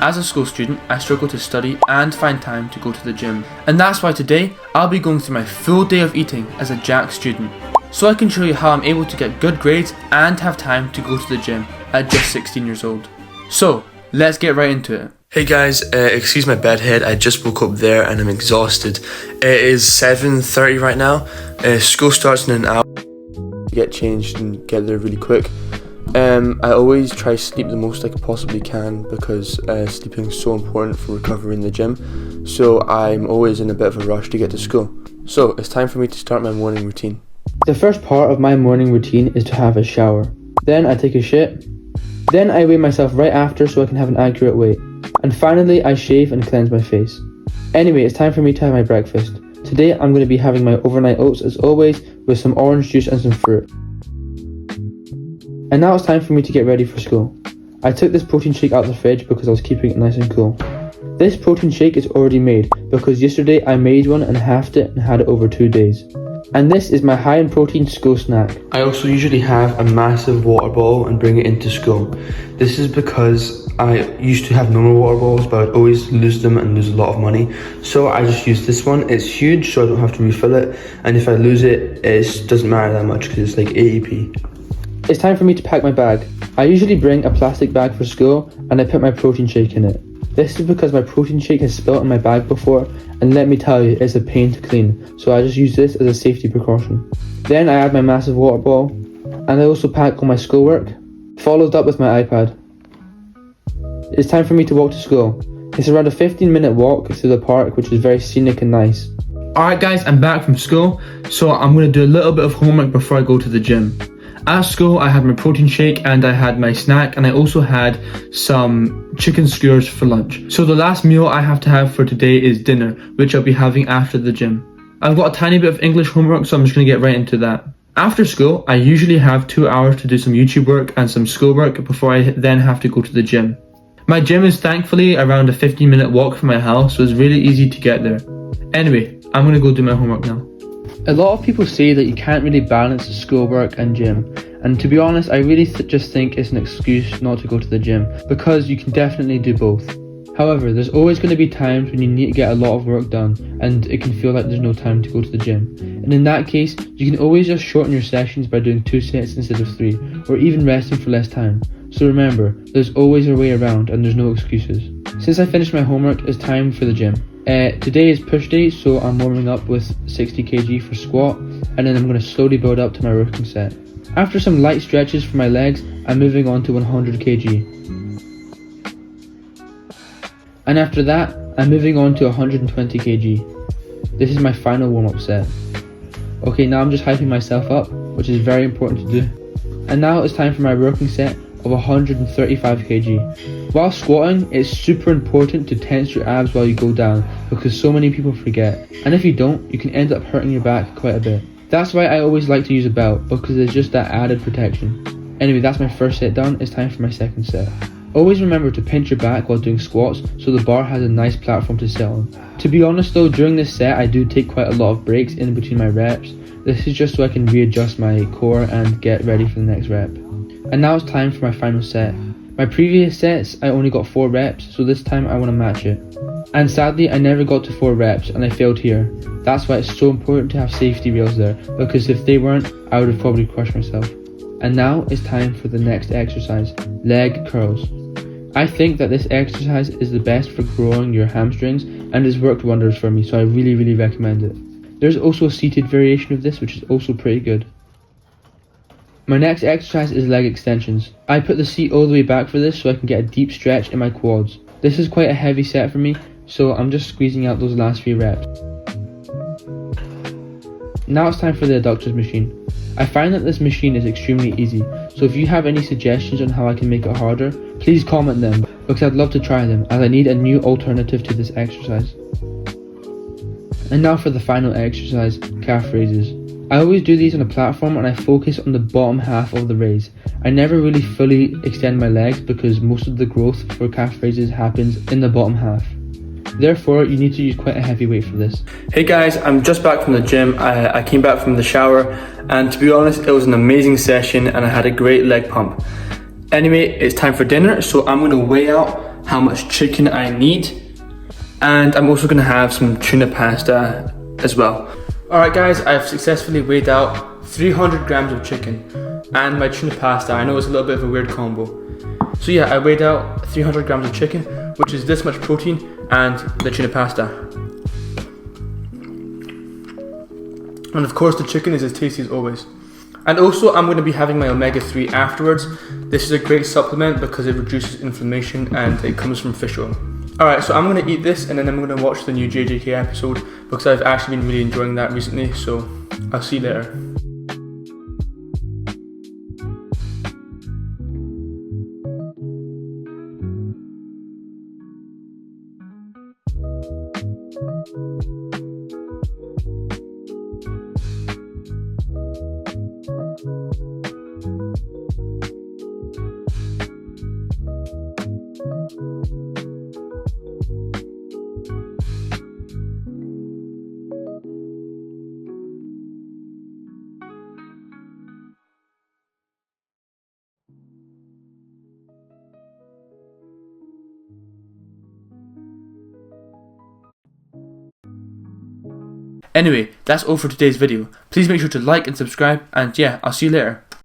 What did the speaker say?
As a school student, I struggle to study and find time to go to the gym. And that's why today, I'll be going through my full day of eating as a Jack student, so I can show you how I'm able to get good grades and have time to go to the gym at just 16 years old. So, let's get right into it. Hey guys, excuse my bedhead, I just woke up there and I'm exhausted. It is 7:30 right now, school starts in an hour. Get changed and get there really quick. I always try to sleep the most I possibly can because sleeping is so important for recovery in the gym, so I'm always in a bit of a rush to get to school. So it's time for me to start my morning routine. The first part of my morning routine is to have a shower. Then I take a shit. Then I weigh myself right after so I can have an accurate weight. And finally I shave and cleanse my face. Anyway, it's time for me to have my breakfast. Today I'm going to be having my overnight oats as always with some orange juice and some fruit. And now it's time for me to get ready for school. I took this protein shake out of the fridge because I was keeping it nice and cool. This protein shake is already made because yesterday I made one and halved it and had it over 2 days. And this is my high in protein school snack. I also usually have a massive water bottle and bring it into school. This is because I used to have normal water bottles but I'd always lose them and lose a lot of money. So I just use this one. It's huge so I don't have to refill it, and if I lose it, it doesn't matter that much because it's like 80p. It's time for me to pack my bag. I usually bring a plastic bag for school and I put my protein shake in it. This is because my protein shake has spilt in my bag before, and let me tell you, it's a pain to clean, so I just use this as a safety precaution. Then I add my massive water bottle, and I also pack all my schoolwork, followed up with my iPad. It's time for me to walk to school. It's around a 15-minute walk through the park, which is very scenic and nice. Alright guys, I'm back from school, so I'm going to do a little bit of homework before I go to the gym. At school, I had my protein shake and I had my snack, and I also had some chicken skewers for lunch. So the last meal I have to have for today is dinner, which I'll be having after the gym. I've got a tiny bit of English homework, so I'm just going to get right into that. After school, I usually have 2 hours to do some YouTube work and some schoolwork before I then have to go to the gym. My gym is thankfully around a 15-minute walk from my house, so it's really easy to get there. Anyway, I'm going to go do my homework now. A lot of people say that you can't really balance schoolwork and gym, and to be honest, I really just think it's an excuse not to go to the gym, because you can definitely do both. However, there's always going to be times when you need to get a lot of work done and it can feel like there's no time to go to the gym. And in that case, you can always just shorten your sessions by doing 2 sets instead of 3, or even resting for less time. So remember, there's always a way around and there's no excuses. Since I finished my homework, it's time for the gym. Today is push day, so I'm warming up with 60 kg for squat, and then I'm going to slowly build up to my working set. After some light stretches for my legs, I'm moving on to 100 kg. And after that, I'm moving on to 120 kg. This is my final warm-up set. Okay, now I'm just hyping myself up, which is very important to do. And now it's time for my working set of 135 kg. While squatting, it's super important to tense your abs while you go down, because so many people forget. And if you don't, you can end up hurting your back quite a bit. That's why I always like to use a belt, because it's just that added protection. Anyway, that's my first set done. It's time for my second set. Always remember to pinch your back while doing squats so the bar has a nice platform to sit on. To be honest though, during this set I do take quite a lot of breaks in between my reps. This is just so I can readjust my core and get ready for the next rep. And now it's time for my final set. My previous sets I only got 4 reps, so this time I want to match it. And sadly I never got to 4 reps and I failed here. That's why it's so important to have safety rails there, because if they weren't, I would have probably crushed myself. And now it's time for the next exercise, leg curls. I think that this exercise is the best for growing your hamstrings and has worked wonders for me, so I really recommend it. There's also a seated variation of this which is also pretty good. My next exercise is leg extensions. I put the seat all the way back for this so I can get a deep stretch in my quads. This is quite a heavy set for me, so I'm just squeezing out those last few reps. Now it's time for the adductors machine. I find that this machine is extremely easy, so if you have any suggestions on how I can make it harder, please comment them, because I'd love to try them as I need a new alternative to this exercise. And now for the final exercise, calf raises. I always do these on a platform and I focus on the bottom half of the raise. I never really fully extend my legs because most of the growth for calf raises happens in the bottom half. Therefore, you need to use quite a heavy weight for this. Hey guys, I'm just back from the gym. I came back from the shower, and to be honest, it was an amazing session and I had a great leg pump. Anyway, it's time for dinner, so I'm going to weigh out how much chicken I need, and I'm also gonna have some tuna pasta as well. Alright guys, I've successfully weighed out 300 grams of chicken and my tuna pasta. I know it's a little bit of a weird combo. So yeah, I weighed out 300 grams of chicken, which is this much protein, and the tuna pasta. And of course the chicken is as tasty as always. And also I'm going to be having my omega-3 afterwards. This is a great supplement because it reduces inflammation and it comes from fish oil. Alright, so I'm going to eat this and then I'm going to watch the new JJK episode because I've actually been really enjoying that recently, so I'll see you later. Anyway, that's all for today's video. Please make sure to like and subscribe, and yeah, I'll see you later.